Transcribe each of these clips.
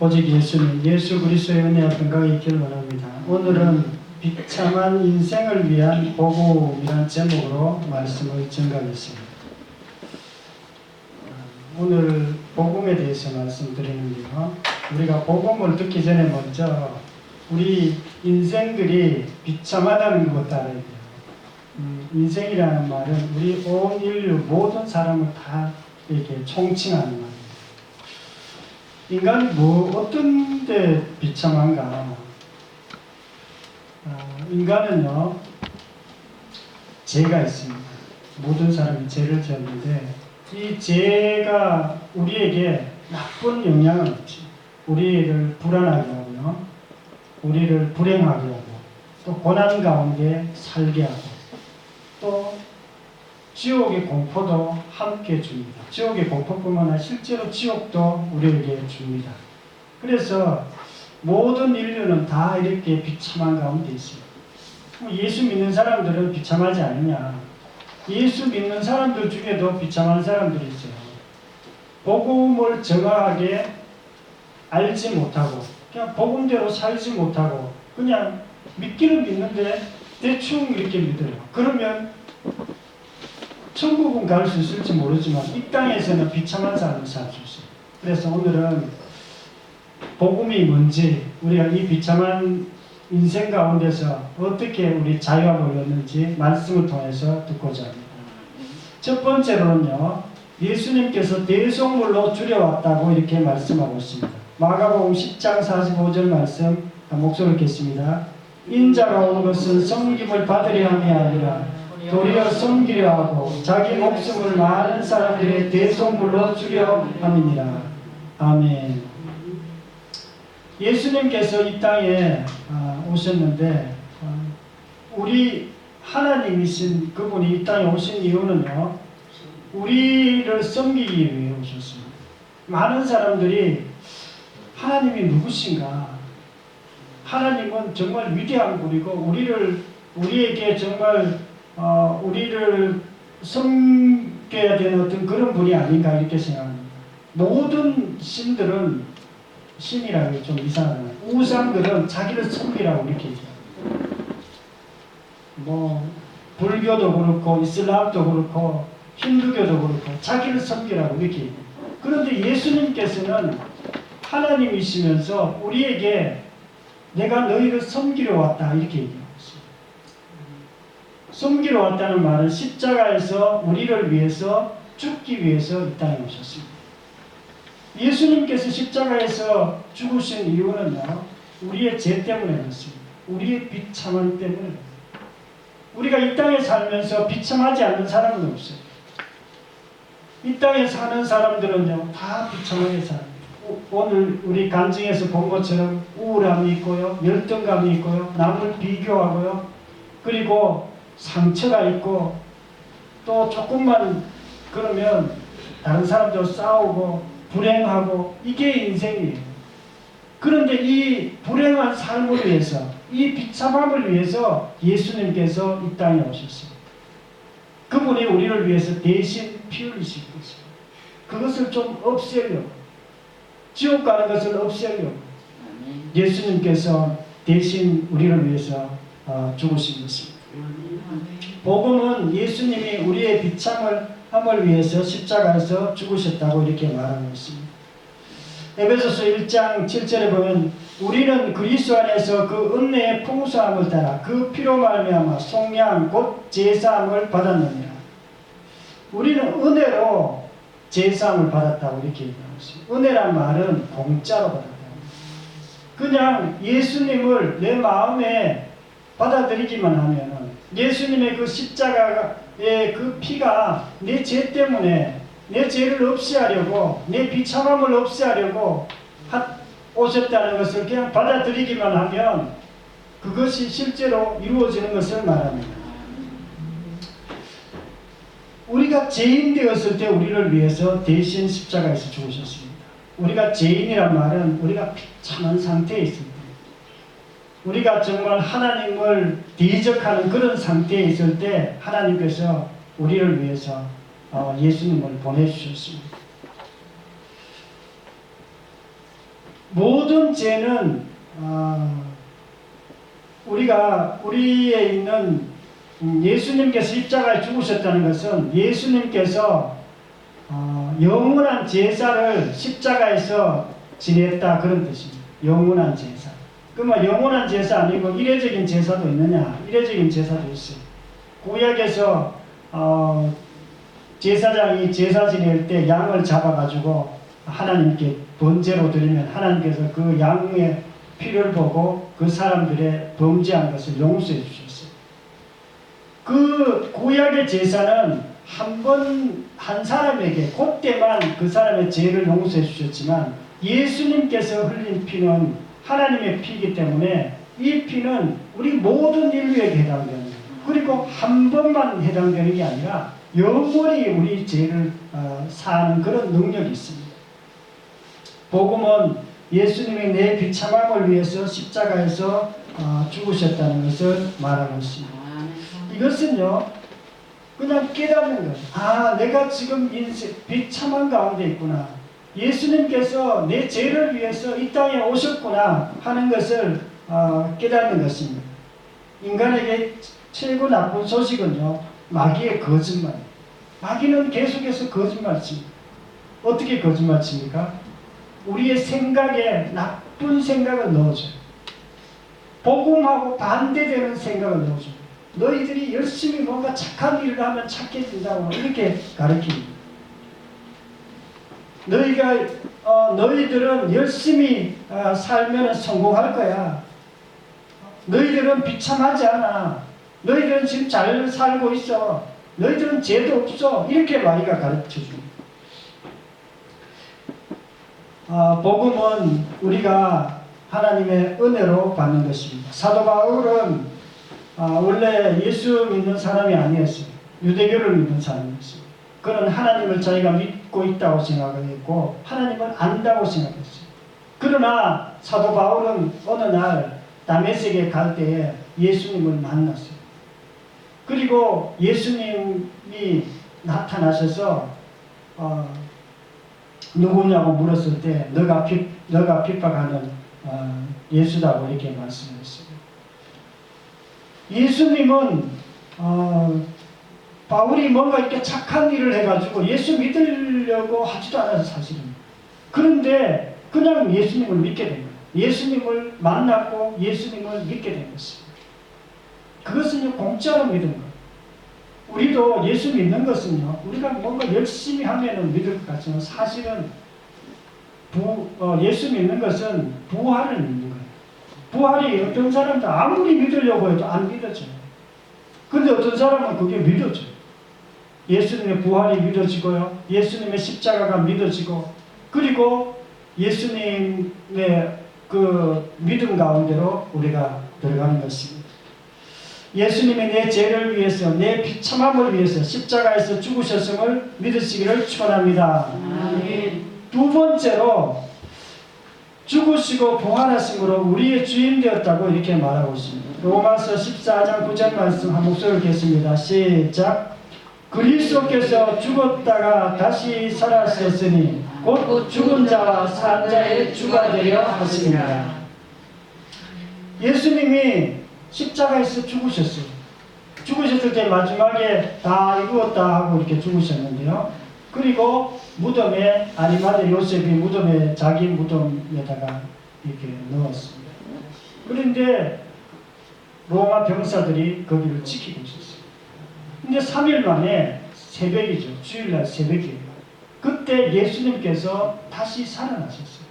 오직 예수님, 예수 그리스도의 은혜와 평강이 있기를 원합니다. 오늘은 비참한 인생을 위한 복음이라는 제목으로 말씀을 전가하겠습니다. 오늘 복음에 대해서 말씀드리는데요. 우리가 복음을 듣기 전에 먼저 우리 인생들이 비참하다는 것부터 알아야 돼요. 인생이라는 말은 우리 온 인류 모든 사람을 다 이렇게 총칭하는 말이에요. 인간이 어떤 데 비참한가? 인간은요, 죄가 있습니다. 모든 사람이 죄를 지었는데, 이 죄가 우리에게 나쁜 영향을 미치죠. 우리를 불안하게 하고요, 우리를 불행하게 하고, 또 고난 가운데 살게 하고, 또 지옥의 공포도 함께 줍니다. 지옥의 공포뿐만 아니라 실제로 지옥도 우리에게 줍니다. 그래서 모든 인류는 다 이렇게 비참한 가운데 있습니다. 예수 믿는 사람들은 비참하지 않느냐? 예수 믿는 사람들 중에도 비참한 사람들이 있어요. 복음을 정확하게 알지 못하고 그냥 복음대로 살지 못하고 그냥 믿기는 믿는데 대충 이렇게 믿어요. 그러면 천국은 갈 수 있을지 모르지만 이 땅에서는 비참한 삶을 살 수 있어요. 그래서 오늘은 복음이 뭔지, 우리가 이 비참한 인생 가운데서 어떻게 우리 자유함을 얻는지 말씀을 통해서 듣고자 합니다. 첫 번째로는요, 예수님께서 대속물로 줄여왔다고 이렇게 말씀하고 있습니다. 마가복음 10장 45절 말씀, 목소리를 듣겠습니다. 인자가 온 것은 섬김을 받으려 함이 아니라 도리어 섬기려 하고 자기 목숨을 많은 사람들의 대속물로 주려 함이니라. 아멘. 예수님께서 이 땅에 오셨는데 우리 하나님이신 그분이 이 땅에 오신 이유는요, 우리를 섬기기 위해 오셨습니다. 많은 사람들이 하나님이 누구신가? 하나님은 정말 위대한 분이고 우리에게 정말 우리를 섬겨야 되는 어떤 그런 분이 아닌가 이렇게 생각합니다. 모든 신들은, 신이라고 좀 이상하잖아요. 우상들은 자기를 섬기라고 이렇게 얘기해요. 불교도 그렇고 이슬람도 그렇고 힌두교도 그렇고 자기를 섬기라고 이렇게 얘기해요. 그런데 예수님께서는 하나님이시면서 우리에게 내가 너희를 섬기러 왔다 이렇게 얘기해요. 섬기러 왔다는 말은 십자가에서 우리를 위해서 죽기 위해서 이 땅에 오셨습니다. 예수님께서 십자가에서 죽으신 이유는요, 우리의 죄 때문에 그렇습니다. 우리의 비참함 때문에. 우리가 이 땅에 살면서 비참하지 않는 사람은 없어요. 이 땅에 사는 사람들은요, 다 비참하게 살아요. 오늘 우리 간증에서 본 것처럼 우울함이 있고요, 열등감이 있고요, 남을 비교하고요, 그리고 상처가 있고, 또 조금만 그러면 다른 사람들 싸우고 불행하고, 이게 인생이에요. 그런데 이 불행한 삶을 위해서, 이 비참함을 위해서 예수님께서 이 땅에 오셨어요. 그분이 우리를 위해서 대신 피 흘리시고 있어요. 그것을 좀 없애려고, 지옥 가는 것을 없애려고 예수님께서 대신 우리를 위해서 죽으신 것입니다. 복음은 예수님이 우리의 비참함을 위해서 십자가에서 죽으셨다고 이렇게 말하고 있습니다. 에베소서 1장 7절에 보면 우리는 그리스도 안에서 그 은혜의 풍성함을 따라 그 피로 말미암아 속량 곧 제사함을 받았느니라. 우리는 은혜로 제사함을 받았다고 이렇게 얘기하고 있습니다. 은혜란 말은 공짜로 받았다. 그냥 예수님을 내 마음에 받아들이기만 하면 예수님의 그 십자가의 그 피가 내 죄 때문에 내 죄를 없애하려고, 내 비참함을 없애하려고 오셨다는 것을 그냥 받아들이기만 하면 그것이 실제로 이루어지는 것을 말합니다. 우리가 죄인 되었을 때 우리를 위해서 대신 십자가에서 죽으셨습니다. 우리가 죄인이란 말은 우리가 비참한 상태에 있을 때, 우리가 정말 하나님을 대적하는 그런 상태에 있을 때 하나님께서 우리를 위해서 예수님을 보내주셨습니다. 모든 죄는 우리에 있는 예수님께서 십자가에 죽으셨다는 것은 예수님께서 영원한 제사를 십자가에서 지냈다 그런 뜻입니다. 영원한 제사. 그러면 영원한 제사 아니고 이례적인 제사도 있느냐? 이례적인 제사도 있어요. 구약에서 제사장이 제사 지낼 때 양을 잡아가지고 하나님께 번제로 드리면 하나님께서 그 양의 피를 보고 그 사람들의 범죄한 것을 용서해 주셨어요. 그 구약의 제사는 한 사람에게 그때만 그 사람의 죄를 용서해 주셨지만 예수님께서 흘린 피는 하나님의 피이기 때문에 이 피는 우리 모든 인류에게 해당되는 거예요. 그리고 한 번만 해당되는 게 아니라 영원히 우리 죄를 사하는 그런 능력이 있습니다. 복음은 예수님이 내 비참함을 위해서 십자가에서 죽으셨다는 것을 말하고 있습니다. 이것은요 그냥 깨닫는 거예요. 내가 지금 인생 비참한 가운데 있구나. 예수님께서 내 죄를 위해서 이 땅에 오셨구나 하는 것을 깨닫는 것입니다. 인간에게 최고 나쁜 소식은요 마귀의 거짓말. 마귀는 계속해서 거짓말 칩니다. 어떻게 거짓말 칩니까? 우리의 생각에 나쁜 생각을 넣어줘요. 복음하고 반대되는 생각을 넣어줘요. 너희들이 열심히 뭔가 착한 일을 하면 착해진다고 이렇게 가르칩니다. 너희들은 열심히 살면 성공할 거야. 너희들은 비참하지 않아. 너희들은 지금 잘 살고 있어. 너희들은 죄도 없어. 이렇게 마귀가 가르쳐줍니다. 복음은 우리가 하나님의 은혜로 받는 것입니다. 사도 바울은 원래 예수 믿는 사람이 아니었어요. 유대교를 믿는 사람이었어요. 그는 하나님을 자기가 믿고 있다고 생각했고 하나님을 안다고 생각했어요. 그러나 사도 바울은 어느 날 다메섹에 갈 때에 예수님을 만났어요. 그리고 예수님이 나타나셔서 누구냐고 물었을 때 너가 핍박하는 예수다고 이렇게 말씀했어요. 예수님은 바울이 뭔가 이렇게 착한 일을 해가지고 예수 믿으려고 하지도 않아서 사실은. 그런데 그냥 예수님을 믿게 된 거예요. 예수님을 만났고 예수님을 믿게 된 것입니다. 그것은요 공짜로 믿은 거예요. 우리도 예수 믿는 것은요 우리가 뭔가 열심히 하면 믿을 것 같지만 사실은 예수 믿는 것은 부활을 믿는 거예요. 부활이 어떤 사람도 아무리 믿으려고 해도 안 믿어져요. 그런데 어떤 사람은 그게 믿어져요. 예수님의 부활이 믿어지고요. 예수님의 십자가가 믿어지고 그리고 예수님의 그 믿음 가운데로 우리가 들어가는 것입니다. 예수님이 내 죄를 위해서 내 비참함을 위해서 십자가에서 죽으셨음을 믿으시기를 축원합니다. 두 번째로 죽으시고 부활하심으로 우리의 주인 되었다고 이렇게 말하고 있습니다. 로마서 14장 9절 말씀 한 목소리를 읽겠습니다. 시작. 그리스도께서 죽었다가 다시 살아섰으니 곧 죽은 자와 산 자의 주가 되려 하십니다. 예수님이 십자가에서 죽으셨어요. 죽으셨을 때 마지막에 다 이루었다 하고 이렇게 죽으셨는데요. 그리고 무덤에 아리마대 요셉이 무덤에 자기 무덤에다가 이렇게 넣었습니다. 그런데 로마 병사들이 거기를 지키고 있었어요. 근데 3일 만에 새벽이죠. 주일날 새벽이에요. 그때 예수님께서 다시 살아나셨어요.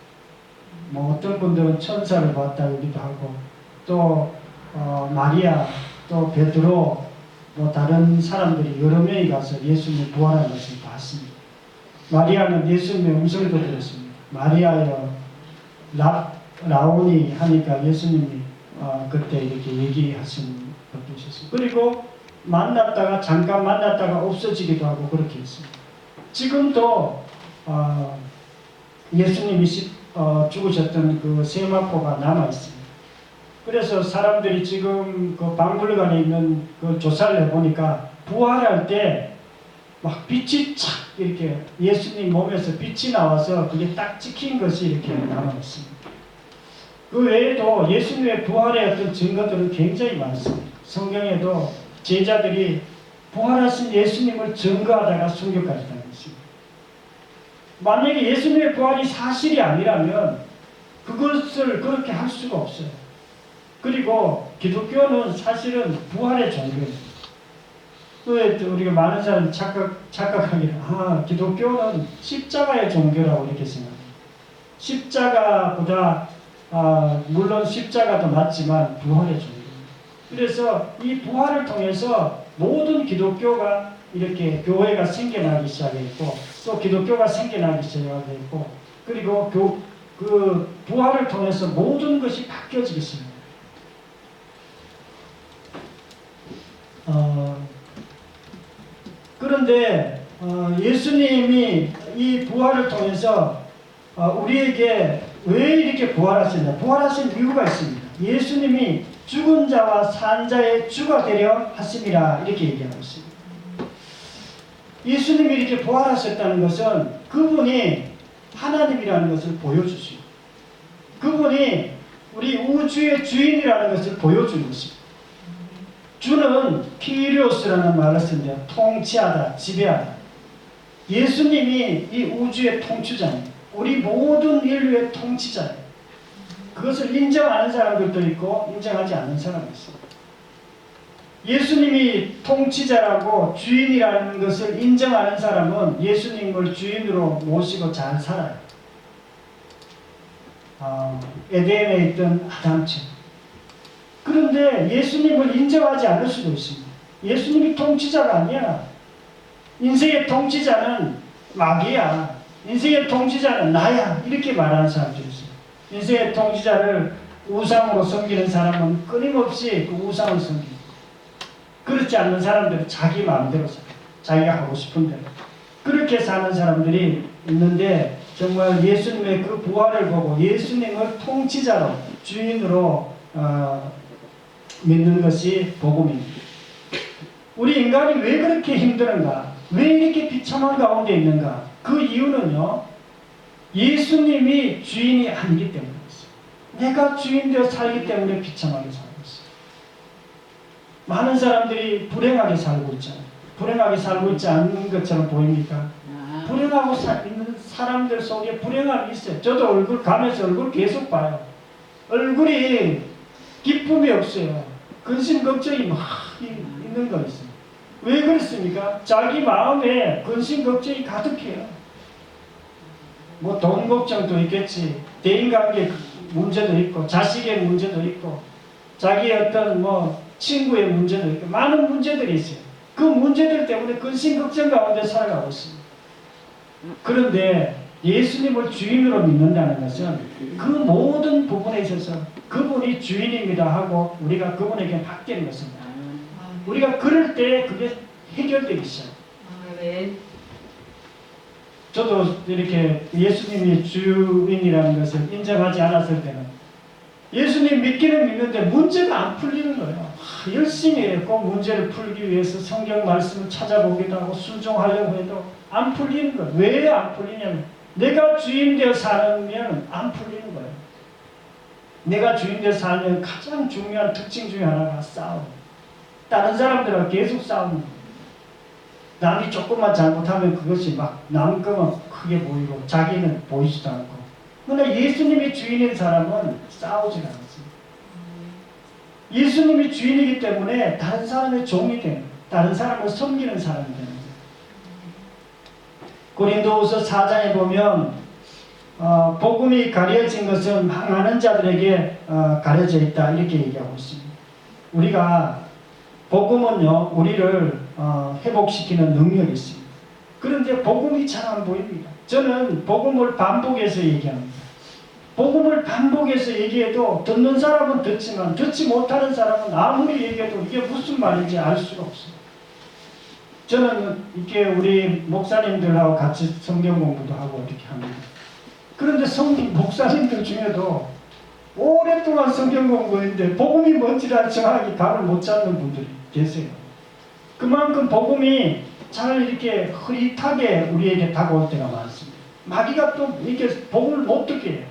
뭐 어떤 분들은 천사를 봤다기도 하고 또 마리아 또 베드로 뭐 다른 사람들이 여러 명이 가서 예수님이 부활한 것을 봤습니다. 마리아는 예수님의 음성을 들었습니다. 마리아여 라오니 하니까 예수님이 그때 이렇게 얘기하신 것도 있었어요. 그리고 잠깐 만났다가 없어지기도 하고 그렇게 했습니다. 지금도 예수님이 죽으셨던 그 세마포가 남아 있습니다. 그래서 사람들이 지금 그 박물관에 있는 그 조사를 해보니까 부활할 때 막 빛이 착 이렇게 예수님 몸에서 빛이 나와서 그게 딱 찍힌 것이 이렇게 남아 있습니다. 그 외에도 예수님의 부활의 어떤 증거들은 굉장히 많습니다. 성경에도 제자들이 부활하신 예수님을 증거하다가 순교까지 당했습니다. 만약에 예수님의 부활이 사실이 아니라면 그것을 그렇게 할 수가 없어요. 그리고 기독교는 사실은 부활의 종교입니다. 우리가 많은 사람이 착각하기를 기독교는 십자가의 종교라고 이렇게 생각합니다. 십자가보다 물론 십자가도 맞지만 부활의 종교입니다. 그래서 이 부활을 통해서 모든 기독교가 이렇게 교회가 생겨나기 시작했고 또 기독교가 생겨나기 시작했고 그리고 그 부활을 통해서 모든 것이 바뀌어지겠습니다. 그런데 예수님이 이 부활을 통해서 우리에게 왜 이렇게 부활하셨냐? 부활하신 이유가 있습니다. 예수님이 죽은 자와 산 자의 주가 되려 하심이라 이렇게 얘기하고 있습니다. 예수님이 이렇게 부활하셨다는 것은 그분이 하나님이라는 것을 보여주시고 그분이 우리 우주의 주인이라는 것을 보여준 것입니다. 주는 키리오스라는 말을 쓰는데 통치하다, 지배하다. 예수님이 이 우주의 통치자입니다. 우리 모든 인류의 통치자예요. 그것을 인정하는 사람들도 있고 인정하지 않는 사람도 있습니다. 예수님이 통치자라고 주인이라는 것을 인정하는 사람은 예수님을 주인으로 모시고 잘 살아요. 에덴에 있던 아담처럼. 그런데 예수님을 인정하지 않을 수도 있습니다. 예수님이 통치자가 아니야. 인생의 통치자는 마귀야. 인생의 통치자는 나야. 이렇게 말하는 사람들이 있어요. 인생의 통치자를 우상으로 섬기는 사람은 끊임없이 그 우상을 섬깁니다. 그렇지 않는 사람들은 자기 마음대로 살아요. 자기가 하고 싶은 대로. 그렇게 사는 사람들이 있는데 정말 예수님의 그 부활을 보고 예수님을 통치자로 주인으로 믿는 것이 복음입니다. 우리 인간이 왜 그렇게 힘든가? 왜 이렇게 비참한 가운데 있는가? 그 이유는요. 예수님이 주인이 아니기 때문이었어요. 내가 주인 되어 살기 때문에 비참하게 살고 있어요. 많은 사람들이 불행하게 살고 있잖아요. 불행하게 살고 있지 않는 것처럼 보입니까? 불행하고 있는 사람들 속에 불행함이 있어요. 저도 얼굴 가면서 얼굴 계속 봐요. 얼굴이 기쁨이 없어요. 근심 걱정이 막 있는 거 있어요. 왜 그렇습니까? 자기 마음에 근심 걱정이 가득해요. 뭐 돈 걱정도 있겠지. 대인관계 문제도 있고 자식의 문제도 있고 자기의 어떤 뭐 친구의 문제도 있고 많은 문제들이 있어요. 그 문제들 때문에 근심 걱정 가운데 살아가고 있습니다. 그런데 예수님을 주인으로 믿는다는 것은 그 모든 부분에 있어서 그분이 주인입니다 하고 우리가 그분에게 맡기는 것입니다. 우리가 그럴 때 그게 해결되기 시작해요. 저도 이렇게 예수님이 주인이라는 것을 인정하지 않았을 때는 예수님 믿기는 믿는데 문제가 안 풀리는 거예요. 열심히 했고 문제를 풀기 위해서 성경 말씀을 찾아보기도 하고 순종하려고 해도 안 풀리는 거예요. 왜 안 풀리냐면 내가 주인 되어 살면 안 풀리는 거예요. 내가 주인 되어 살면 가장 중요한 특징 중에 하나가 싸움. 다른 사람들하고 계속 싸우는 거예요. 남이 조금만 잘못하면 그것이 막 남 거만 크게 보이고 자기는 보이지도 않고. 그런데 예수님이 주인인 사람은 싸우지 않습니다. 예수님이 주인이기 때문에 다른 사람의 종이 되는, 다른 사람을 섬기는 사람이 되는 거예요. 고린도후서 4장에 보면 복음이 가려진 것은 망하는 자들에게 가려져 있다 이렇게 얘기하고 있습니다. 우리가 복음은요 우리를 회복시키는 능력이 있습니다. 그런데 복음이 잘 안 보입니다. 저는 복음을 반복해서 얘기합니다. 복음을 반복해서 얘기해도 듣는 사람은 듣지만 듣지 못하는 사람은 아무리 얘기해도 이게 무슨 말인지 알 수가 없어요. 저는 이렇게 우리 목사님들하고 같이 성경 공부도 하고 이렇게 합니다. 그런데 목사님들 중에도 오랫동안 성경 공부했는데 복음이 뭔지를 정확히 감을 못 잡는 분들이 계세요. 그만큼 복음이 잘 이렇게 흐릿하게 우리에게 다가올 때가 많습니다. 마귀가 또 이렇게 복음을 못 듣게 해요.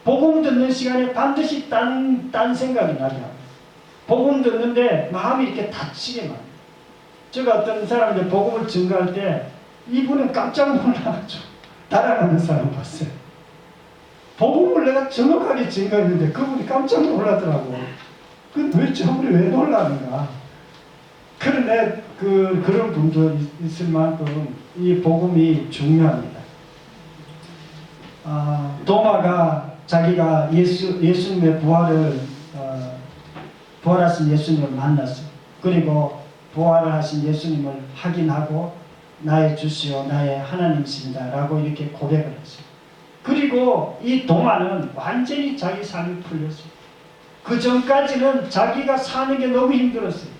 복음 듣는 시간에 반드시 딴 생각이 나게 합니다. 복음 듣는데 마음이 이렇게 다치게 만듭니다. 제가 어떤 사람들 복음을 증거할 때 이분은 깜짝 놀라가지고 달아나는 사람 봤어요. 복음을 내가 정확하게 증거했는데 그분이 깜짝 놀라더라고. 왜 저분이 왜 놀라는가? 그런데 그런 분도 있을 만큼 이 복음이 중요합니다. 도마가 자기가 예수님의 부활하신 예수님을 만났어요. 그리고 부활을 하신 예수님을 확인하고 나의 주시오 나의 하나님이십니다 라고 이렇게 고백을 했어요. 그리고 이 도마는 완전히 자기 삶이 풀렸어요. 그 전까지는 자기가 사는 게 너무 힘들었어요.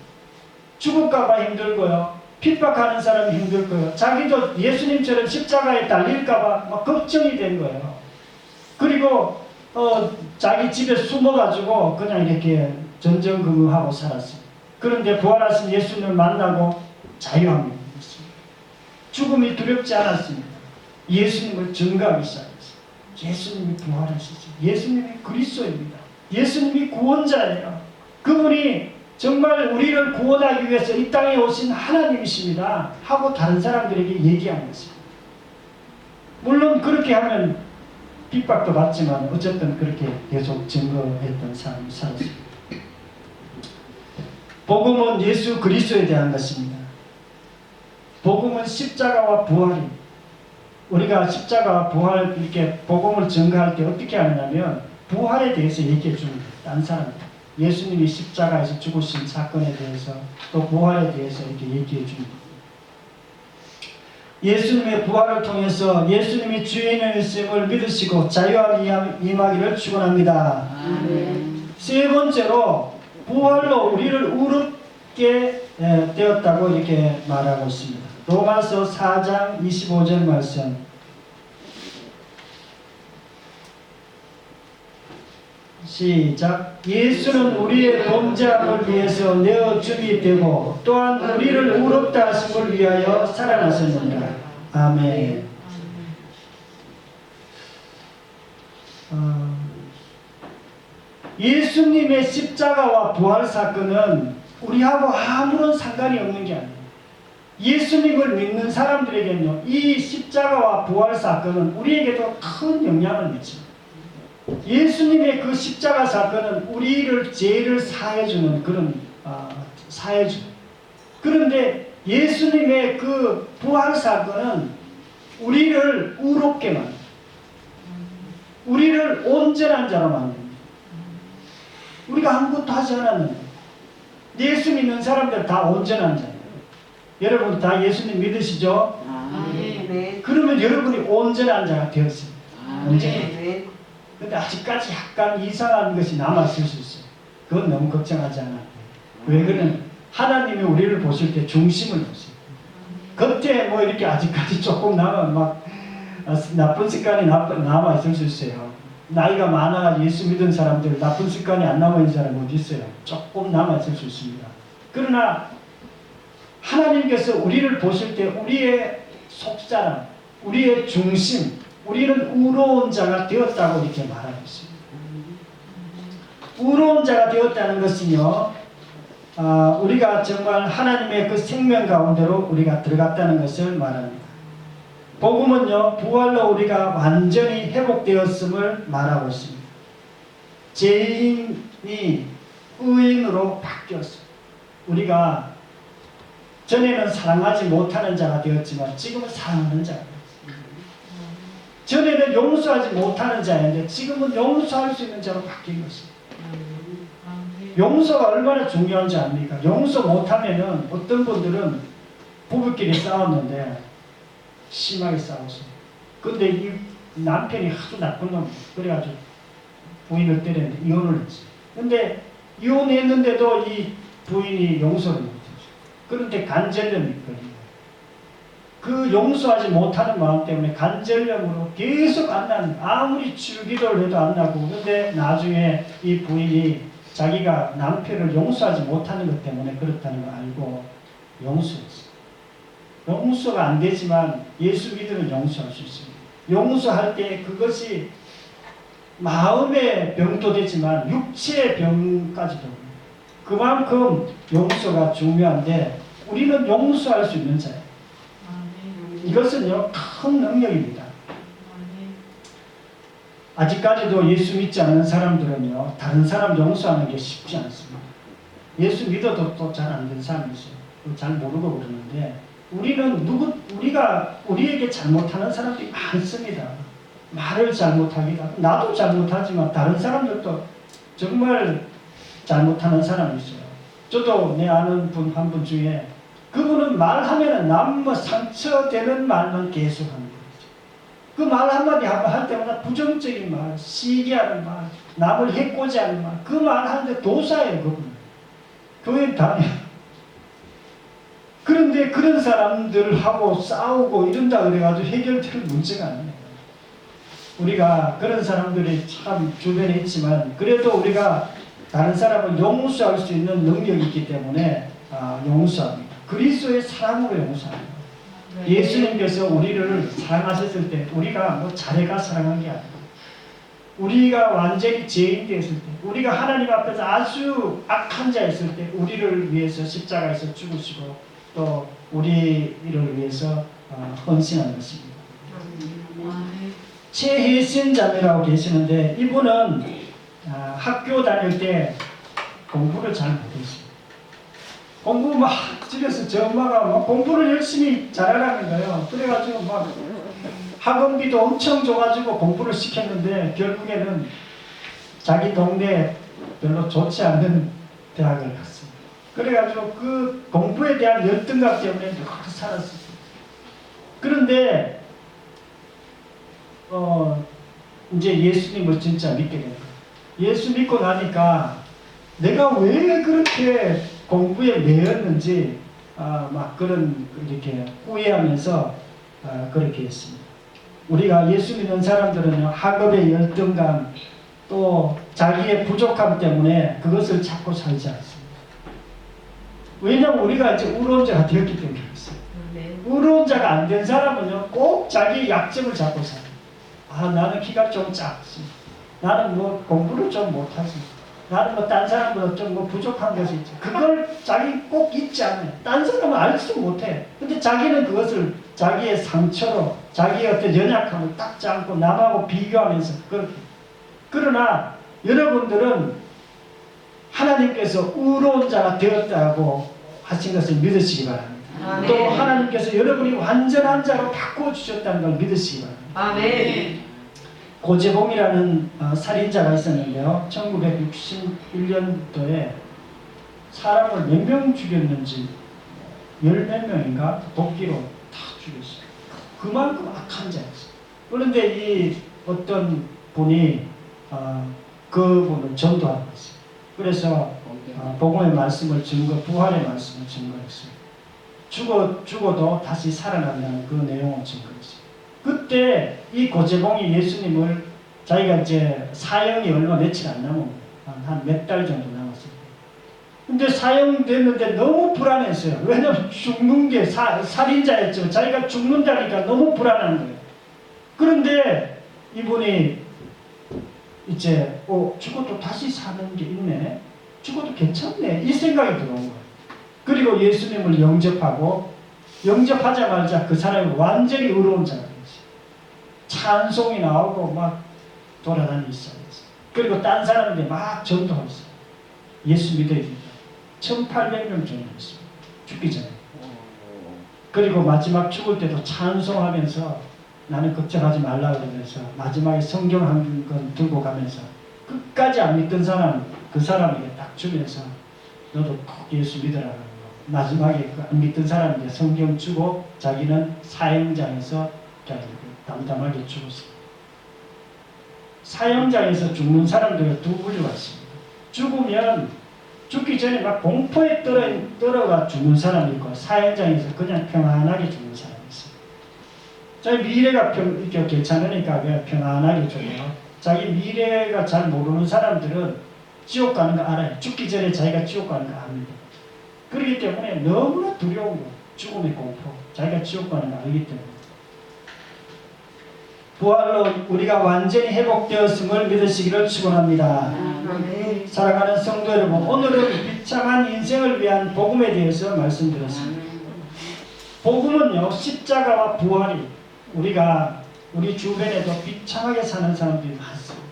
죽을까봐 힘들고요. 핍박하는 사람이 힘들고요. 자기도 예수님처럼 십자가에 달릴까봐 막 걱정이 된 거예요. 그리고 자기 집에 숨어가지고 그냥 이렇게 전전긍긍하고 살았어요. 그런데 부활하신 예수님을 만나고 자유함을 얻었습니다. 죽음이 두렵지 않았습니다. 예수님을 증거하기 시작했어요. 예수님이 부활하시죠. 예수님이 그리스도입니다. 예수님이 구원자예요. 그분이 정말 우리를 구원하기 위해서 이 땅에 오신 하나님이십니다 하고 다른 사람들에게 얘기한 것입니다. 물론 그렇게 하면 핍박도 받지만 어쨌든 그렇게 계속 증거했던 삶을 살았습니다. 복음은 예수 그리스도에 대한 것입니다. 복음은 십자가와 부활입니다. 우리가 십자가와 부활 이렇게 복음을 증거할 때 어떻게 하느냐면 부활에 대해서 얘기해 줍니다. 딴 사람들. 예수님이 십자가에서 죽으신 사건에 대해서 또 부활에 대해서 이렇게 얘기해 줍니다. 예수님의 부활을 통해서 예수님이 주인이심을 믿으시고 자유함이 임하기를 축원합니다. 세 번째로 부활로 우리를 의롭게 되었다고 이렇게 말하고 있습니다. 로마서 4장 25절 말씀. 시작. 예수는 우리의 범죄함을 위해서 내어 죽이 되고 또한 우리를 의롭다 하심을 위하여 살아나셨느니라. 아멘. 예수님의 십자가와 부활 사건은 우리하고 아무런 상관이 없는 게 아니에요. 예수님을 믿는 사람들에게는요, 이 십자가와 부활 사건은 우리에게도 큰 영향을 미칩니다. 예수님의 그 십자가 사건은 우리를 죄를 사해주는 그런 사해주. 그런데 예수님의 그 부활 사건은 우리를 의롭게 만듭니다. 우리를 온전한 자로 만듭니다. 우리가 아무것도 하지 않았는데 예수 믿는 사람들 다 온전한 자예요. 여러분 다 예수님 믿으시죠? 네. 그러면 여러분이 온전한 자가 되었습니다. 온전한. 네. 근데 아직까지 약간 이상한 것이 남아있을 수 있어요. 그건 너무 걱정하지 않아요. 왜 그러냐면 하나님이 우리를 보실 때 중심을 보세요. 겉에 뭐 이렇게 아직까지 조금 나쁜 습관이 남아있을 수 있어요. 나이가 많아가지고 예수 믿은 사람들 나쁜 습관이 안 남아있는 사람이 어디 있어요? 조금 남아있을 수 있습니다. 그러나 하나님께서 우리를 보실 때 우리의 속사람, 우리의 중심, 우리는 의로운 자가 되었다고 이렇게 말하고 있습니다. 의로운 자가 되었다는 것은요, 우리가 정말 하나님의 그 생명 가운데로 우리가 들어갔다는 것을 말합니다. 복음은요, 부활로 우리가 완전히 회복되었음을 말하고 있습니다. 죄인이 의인으로 바뀌었어요. 우리가 전에는 사랑하지 못하는 자가 되었지만 지금은 사랑하는 자가 되었어요. 전에는 용서하지 못하는 자였는데 지금은 용서할 수 있는 자로 바뀐 것입니다. 용서가 얼마나 중요한지 압니까? 용서 못하면은 어떤 분들은 부부끼리 싸웠는데 심하게 싸웠어요. 근데 이 남편이 아주 나쁜 놈 그래가지고 부인을 때렸는데 이혼을 했어요. 근데 이혼했는데도 이 부인이 용서를 못했어요. 그런데 간절염이 있거든요. 그 용서하지 못하는 마음 때문에 간절염으로 계속 안 나는, 아무리 주기도를 해도 안 나고, 근데 나중에 이 부인이 자기가 남편을 용서하지 못하는 것 때문에 그렇다는 걸 알고 용서했어요. 용서가 안 되지만 예수 믿으면 용서할 수 있습니다. 용서할 때 그것이 마음의 병도 되지만 육체의 병까지도 그만큼 용서가 중요한데 우리는 용서할 수 있는 자예요. 이것은요 큰 능력입니다. 아직까지도 예수 믿지 않는 사람들은요 다른 사람 용서하는 게 쉽지 않습니다. 예수 믿어도 또 잘 안 된 사람이 있어요. 잘 모르고 그러는데 우리에게 잘못하는 사람들이 많습니다. 말을 잘못하기도 하고 나도 잘못하지만 다른 사람들도 정말 잘못하는 사람이 있어요. 저도 내 아는 분 한 분 중에 그분은 말하면은 남 뭐 상처되는 말만 계속하는 거죠. 그 말 한마디 할 때마다 부정적인 말, 시기하는 말, 남을 해코지하는 말, 그 말 하는데 도사예요 그분은. 교회 다녀. 그런데 그런 사람들하고 싸우고 이런다 그래가지고 해결될 문제가 아니에요. 우리가 그런 사람들이 참 주변에 있지만 그래도 우리가 다른 사람을 용서할 수 있는 능력이 있기 때문에 용서합니다. 그리스도의 사랑으로 용서합니다. 네. 예수님께서 우리를 사랑하셨을 때 우리가 뭐 자네가 사랑한 게 아니고 우리가 완전히 죄인 되었을 때 우리가 하나님 앞에서 아주 악한 자였을 때 우리를 위해서 십자가에서 죽으시고 또 우리를 위해서 헌신한 것입니다. 최혜신 자매라고 계시는데 이분은 학교 다닐 때 공부를 잘 못했어요. 공부 막 집에서 저 엄마가 막 공부를 열심히 잘하라는 거예요. 그래가지고 막 학원비도 엄청 줘가지고 공부를 시켰는데 결국에는 자기 동네에 별로 좋지 않는 대학을 갔습니다. 그래가지고 그 공부에 대한 열등감 때문에 늘 살았어요. 그런데 이제 예수님을 진짜 믿게 된 거예요. 예수 믿고 나니까 내가 왜 그렇게 공부에 매였는지 막 그런 이렇게 후회하면서 그렇게 했습니다. 우리가 예수 믿는 사람들은 학업의 열등감 또 자기의 부족함 때문에 그것을 찾고 살지 않습니다. 왜냐하면 우리가 이제 우론자가 되었기 때문에 그렇습니다. 우론자가 안 된 사람은요 꼭 자기의 약점을 잡고 살아요. 나는 키가 좀 작지. 나는 뭐 공부를 좀 못하지. 나는 뭐 딴 사람보다 좀 뭐 부족한 것이 있지. 그걸 자기 꼭 잊지 않아요. 딴 사람은 알지도 못해. 근데 자기는 그것을 자기의 상처로 자기의 어떤 연약함을 닦지 않고 남하고 비교하면서 그렇게. 그러나 여러분들은 하나님께서 의로운 자가 되었다고 하신 것을 믿으시기 바랍니다. 아멘. 또 하나님께서 여러분이 완전한 자로 바꿔주셨다는 걸 믿으시기 바랍니다. 아멘. 고재봉이라는 살인자가 있었는데요. 1961년도에 사람을 몇 명 죽였는지 열 몇 명인가 도끼로 다 죽였어요. 그만큼 악한 자였어요. 그런데 이 어떤 분이 그분을 전도하고 있어요. 그래서 복음의 말씀을 부활의 말씀을 증거했어요. 죽어도 다시 살아난다는 그 내용을 증거했어요. 그때 이 고재봉이 예수님을 자기가 이제 사형이 얼마 며칠 안 남은 한 몇 달 정도 남았을 때. 근데 사형됐는데 너무 불안했어요. 왜냐면 죽는 게 살인자였죠. 자기가 죽는다니까 너무 불안한 거예요. 그런데 이분이 이제 죽어도 다시 사는 게 있네. 죽어도 괜찮네. 이 생각이 들어온 거예요. 그리고 예수님을 영접하자마자 그 사람이 완전히 의로운 자가 됐어요. 찬송이 나오고 막 돌아다니기 시작했어요. 그리고 딴 사람한테 막 전도했어요. 예수 믿어야겠다. 1800명 정도 했어요. 죽기 전에. 그리고 마지막 죽을 때도 찬송하면서 나는 걱정하지 말라 그러면서 마지막에 성경 한 권 들고 가면서 끝까지 안 믿던 사람 그 사람에게 딱 주면서 너도 꼭 예수 믿어라. 마지막에 안 믿던 사람에게 성경 주고 자기는 사형장에서 담담하게 죽었어요. 사형장에서 죽는 사람들이 두 부류가 있습니다. 죽기 전에 막 공포에 떨어가 죽는 사람이 있고 사형장에서 그냥 평안하게 죽는 사람이 있어요. 자기 미래가 괜찮으니까 그냥 평안하게 죽어요. 자기 미래가 잘 모르는 사람들은 지옥 가는 거 알아요. 죽기 전에 자기가 지옥 가는 거 압니다. 그렇기 때문에 너무나 두려운 거예요. 죽음의 공포. 자기가 지옥 가는 거 알기 때문에. 부활로 우리가 완전히 회복되었음을 믿으시기를 축원합니다. 사랑하는 성도 여러분, 오늘은 비참한 인생을 위한 복음에 대해서 말씀드렸습니다. 복음은요, 십자가와 부활이 우리 주변에도 비참하게 사는 사람들이 많습니다.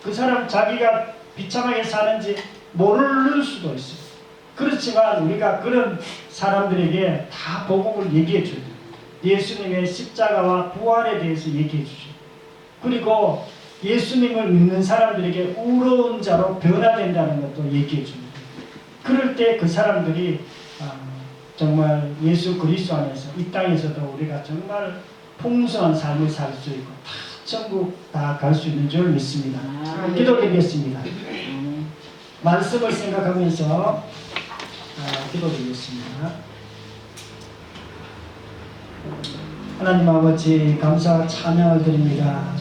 그 사람 자기가 비참하게 사는지 모를 수도 있어요. 그렇지만 우리가 그런 사람들에게 다 복음을 얘기해 줘야 돼요. 예수님의 십자가와 부활에 대해서 얘기해 주죠. 그리고 예수님을 믿는 사람들에게 의로운 자로 변화된다는 것도 얘기해 줍니다. 그럴 때 그 사람들이 정말 예수 그리스도 안에서 이 땅에서도 우리가 정말 풍성한 삶을 살 수 있고 다 천국 다 갈 수 있는 줄 믿습니다. 기도드리겠습니다. 말씀을 생각하면서 기도드리겠습니다. 하나님 아버지 감사와 찬양을 드립니다.